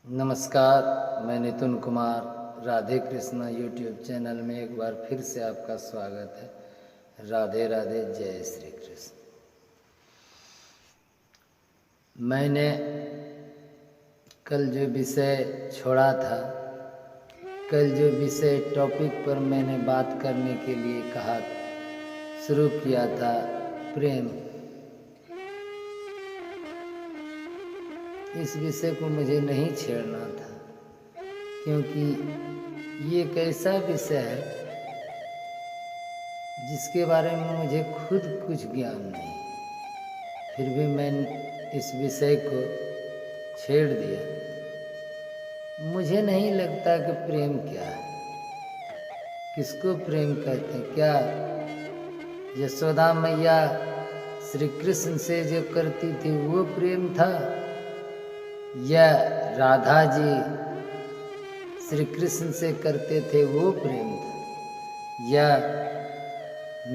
नमस्कार, मैं Nitin Kumar Radhe Krishna YouTube channel में एक बार फिर से आपका स्वागत है। राधे राधे, जय श्री कृष्ण। मैंने कल जो विषय छोड़ा था, कल जो विषय टॉपिक पर मैंने बात करने के लिए कहा शुरू किया था, प्रेम। इस विषय को मुझे नहीं छेड़ना था, क्योंकि ये एक ऐसा विषय है जिसके बारे में मुझे खुद कुछ ज्ञान नहीं, फिर भी मैंने इस विषय को छेड़ दिया। मुझे नहीं लगता कि प्रेम क्या है, किसको प्रेम कहते हैं। क्या यशोदा मैया श्री कृष्ण से जो करती थी वो प्रेम था, या राधा जी श्री कृष्ण से करते थे वो प्रेम था, या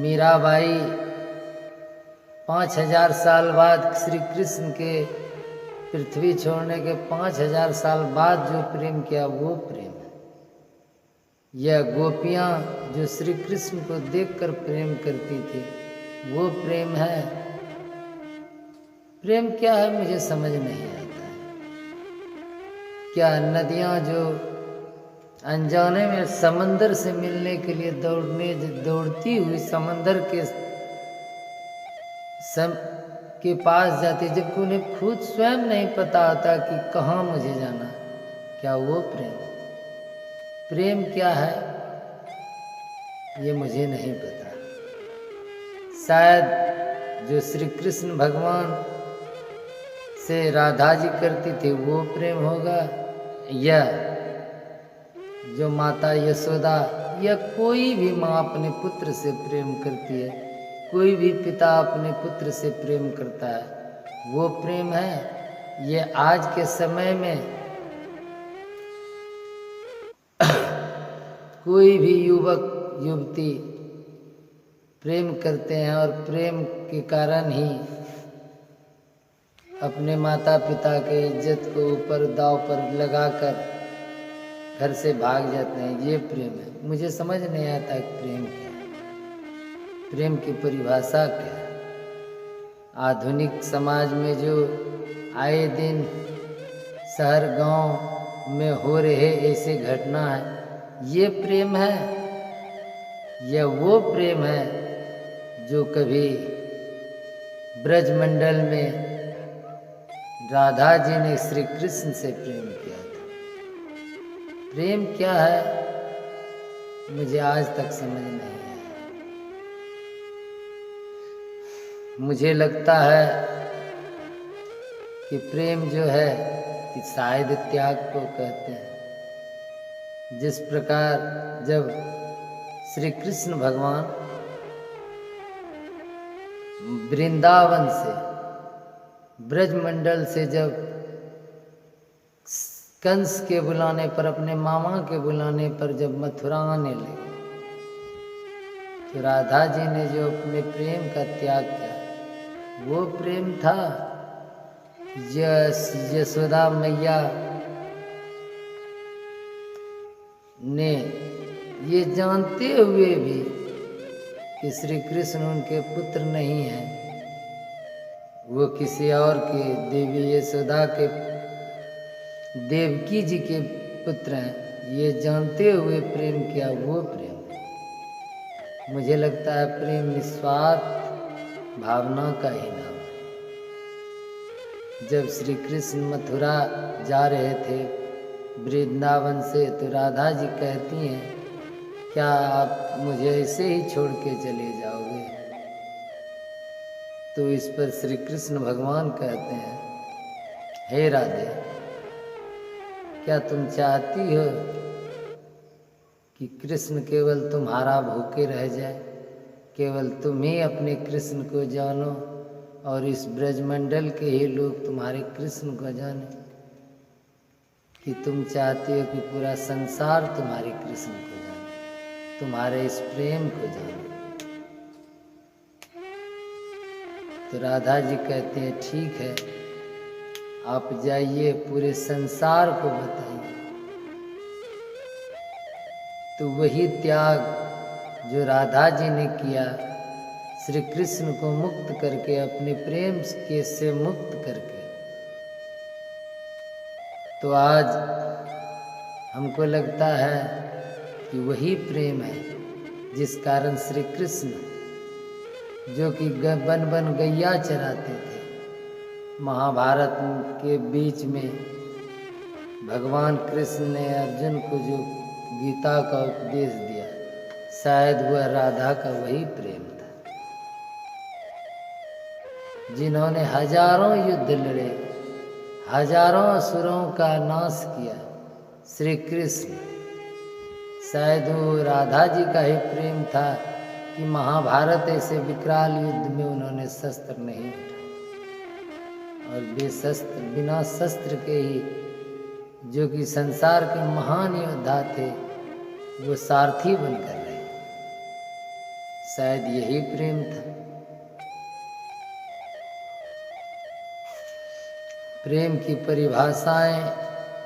मीराबाई 5000 साल बाद श्री कृष्ण के पृथ्वी छोड़ने के 5000 साल बाद जो प्रेम किया वो प्रेम है, या गोपियाँ जो श्री कृष्ण को देखकर प्रेम करती थी वो प्रेम है। प्रेम क्या है मुझे समझ नहीं आता है। क्या नदियाँ जो अनजाने में समंदर से मिलने के लिए दौड़ती हुई समंदर के पास जाती, जबकि उन्हें खुद स्वयं नहीं पता होता कि कहाँ मुझे जाना, क्या वो प्रेम क्या है ये मुझे नहीं पता। शायद जो श्री कृष्ण भगवान से राधा जी करती थी वो प्रेम होगा, या जो माता यशोदा या कोई भी माँ अपने पुत्र से प्रेम करती है, कोई भी पिता अपने पुत्र से प्रेम करता है वो प्रेम है। ये आज के समय में कोई भी युवक युवती प्रेम करते हैं और प्रेम के कारण ही अपने माता पिता के इज्जत को ऊपर दांव पर लगाकर घर से भाग जाते हैं, ये प्रेम है। मुझे समझ नहीं आता कि प्रेम क्या है, प्रेम की परिभाषा क्या है। आधुनिक समाज में जो आए दिन शहर गांव में हो रहे ऐसे घटना है, ये प्रेम है या वो प्रेम है जो कभी ब्रजमंडल में राधा जी ने श्री कृष्ण से प्रेम किया था। प्रेम क्या है मुझे आज तक समझ नहीं आया। मुझे लगता है कि प्रेम जो है कि शायद त्याग को कहते हैं। जिस प्रकार जब श्री कृष्ण भगवान वृंदावन से ब्रजमंडल से जब कंस के बुलाने पर, अपने मामा के बुलाने पर जब मथुरा आने लगे, तो राधा जी ने जो अपने प्रेम का त्याग किया वो प्रेम था। यशोदा मैया ने ये जानते हुए भी कि श्री कृष्ण उनके पुत्र नहीं हैं, वो किसी और के, देवी यशोदा के, देवकी जी के पुत्र हैं, ये जानते हुए प्रेम किया वो प्रेम। मुझे लगता है प्रेम निस्वार्थ भावना का ही नाम है। जब श्री कृष्ण मथुरा जा रहे थे वृंदावन से, तो राधा जी कहती हैं, क्या आप मुझे ऐसे ही छोड़ के चले जाओगे? तो इस पर श्री कृष्ण भगवान कहते हैं, हे राधे, क्या तुम चाहती हो कि कृष्ण केवल तुम्हारा भूखे रह जाए, केवल तुम ही अपने कृष्ण को जानो और इस ब्रजमंडल के ही लोग तुम्हारे कृष्ण को जाने? कि तुम चाहती हो कि पूरा संसार तुम्हारे कृष्ण को जाने, तुम्हारे इस प्रेम को जाने? तो राधा जी कहते हैं, ठीक है, आप जाइए पूरे संसार को बताइए। तो वही त्याग जो राधा जी ने किया, श्री कृष्ण को मुक्त करके, अपने प्रेम के से मुक्त करके, तो आज हमको लगता है कि वही प्रेम है जिस कारण श्री कृष्ण, जो कि बन बन गैया चराते थे, महाभारत के बीच में भगवान कृष्ण ने अर्जुन को जो गीता का उपदेश दिया, शायद वह राधा का वही प्रेम था। जिन्होंने हजारों युद्ध लड़े, हजारों असुरों का नाश किया, श्री कृष्ण, शायद वो राधा जी का ही प्रेम था कि महाभारत ऐसे विकराल युद्ध में उन्होंने शस्त्र नहीं उठाए और बेशस्त्र, बिना शस्त्र के ही, जो कि संसार के महान योद्धा थे, वो सारथी बनकर रहे। शायद यही प्रेम था। प्रेम की परिभाषाएं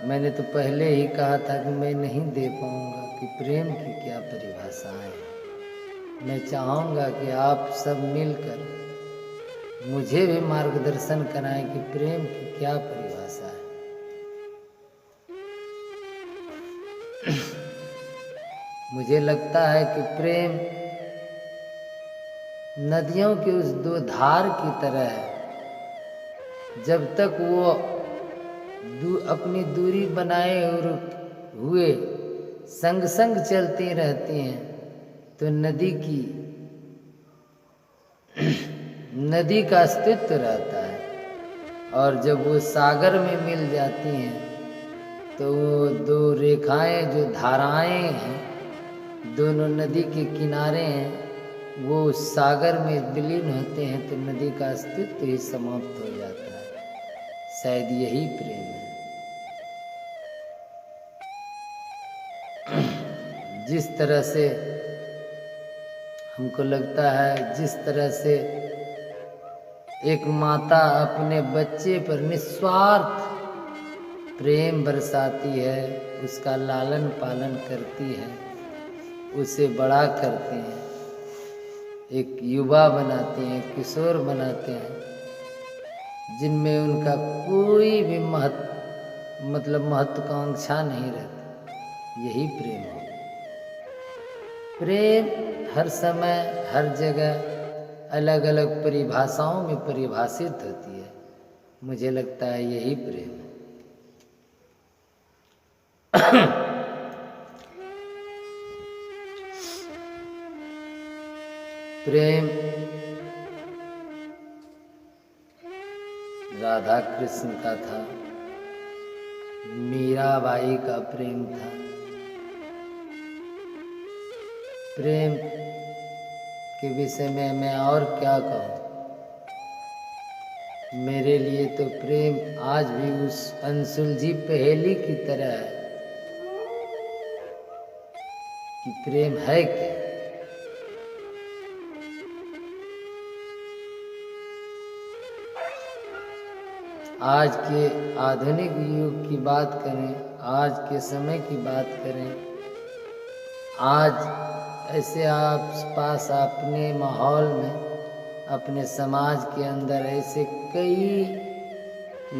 मैंने तो पहले ही कहा था कि मैं नहीं दे पाऊंगा कि प्रेम की क्या परिभाषाएं हैं। मैं चाहूँगा कि आप सब मिलकर मुझे भी मार्गदर्शन कराएं कि प्रेम की क्या परिभाषा है। मुझे लगता है कि प्रेम नदियों की उस दो धार की तरह है। जब तक वो अपनी दूरी बनाए और हुए संग संग चलती रहती हैं, तो नदी का अस्तित्व रहता है। और जब वो सागर में मिल जाती हैं, तो वो दो रेखाएं, जो धाराएं हैं, दोनों नदी के किनारे हैं, वो सागर में विलीन होते हैं, तो नदी का अस्तित्व ही समाप्त हो जाता है। शायद यही प्रेम है। जिस तरह से हमको लगता है, जिस तरह से एक माता अपने बच्चे पर निस्वार्थ प्रेम बरसाती है, उसका लालन पालन करती है, उसे बड़ा करते हैं, एक युवा बनाते हैं, किशोर बनाते हैं, जिनमें उनका कोई भी महत्वाकांक्षा नहीं रहती। यही प्रेम है। प्रेम हर समय, हर जगह अलग अलग परिभाषाओं में परिभाषित होती है। मुझे लगता है यही प्रेम है। प्रेम राधा कृष्ण का था, मीराबाई का प्रेम था। प्रेम के विषय में मैं और क्या कहूँ। मेरे लिए तो प्रेम आज भी उस अनसुलझी पहेली की तरह है कि प्रेम है क्या। आज के आधुनिक युग की बात करें, आज के समय की बात करें, आज ऐसे आस पास अपने माहौल में, अपने समाज के अंदर ऐसे कई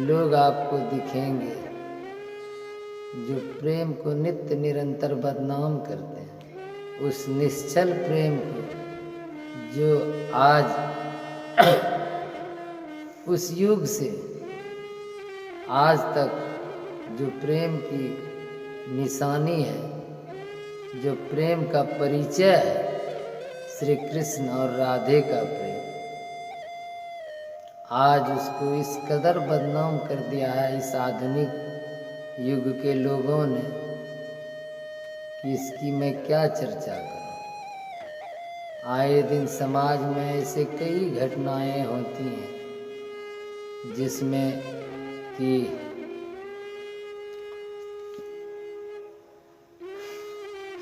लोग आपको दिखेंगे जो प्रेम को नित्य निरंतर बदनाम करते हैं। उस निश्चल प्रेम को जो आज उस युग से आज तक जो प्रेम की निशानी है, जो प्रेम का परिचय है, श्री कृष्ण और राधे का प्रेम, आज उसको इस कदर बदनाम कर दिया है इस आधुनिक युग के लोगों ने कि इसकी मैं क्या चर्चा करूं। आए दिन समाज में ऐसे कई घटनाएं होती हैं जिसमें कि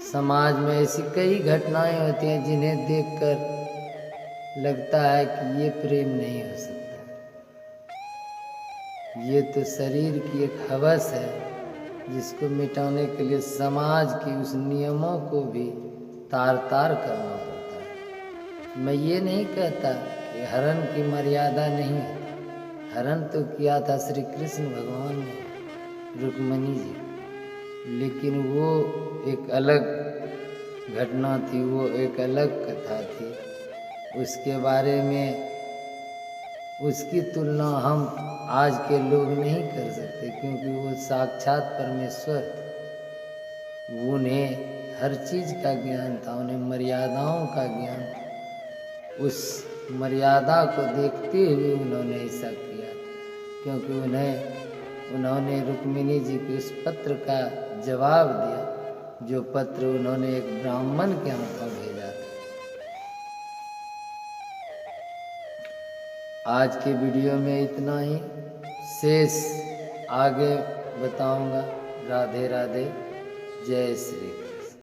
समाज में ऐसी कई घटनाएं होती हैं जिन्हें देखकर लगता है कि ये प्रेम नहीं हो सकता। ये तो शरीर की एक हवस है जिसको मिटाने के लिए समाज के उस नियमों को भी तार तार करना पड़ता है। मैं ये नहीं कहता कि हरण की मर्यादा नहीं है। हरण तो किया था श्री कृष्ण भगवान ने रुक्मिणी जी, लेकिन वो एक अलग घटना थी, वो एक अलग कथा थी। उसके बारे में उसकी तुलना हम आज के लोग नहीं कर सकते, क्योंकि वो साक्षात परमेश्वर थे। उन्हें हर चीज़ का ज्ञान था, उन्हें मर्यादाओं का ज्ञान। उस मर्यादा को देखते हुए उन्होंने ऐसा किया, क्योंकि उन्होंने रुक्मिणी जी के उस पत्र का जवाब दिया, जो पत्र उन्होंने एक ब्राह्मण के हाथों भेजा था। आज के वीडियो में इतना ही, शेष आगे बताऊंगा। राधे राधे, जय श्री कृष्ण।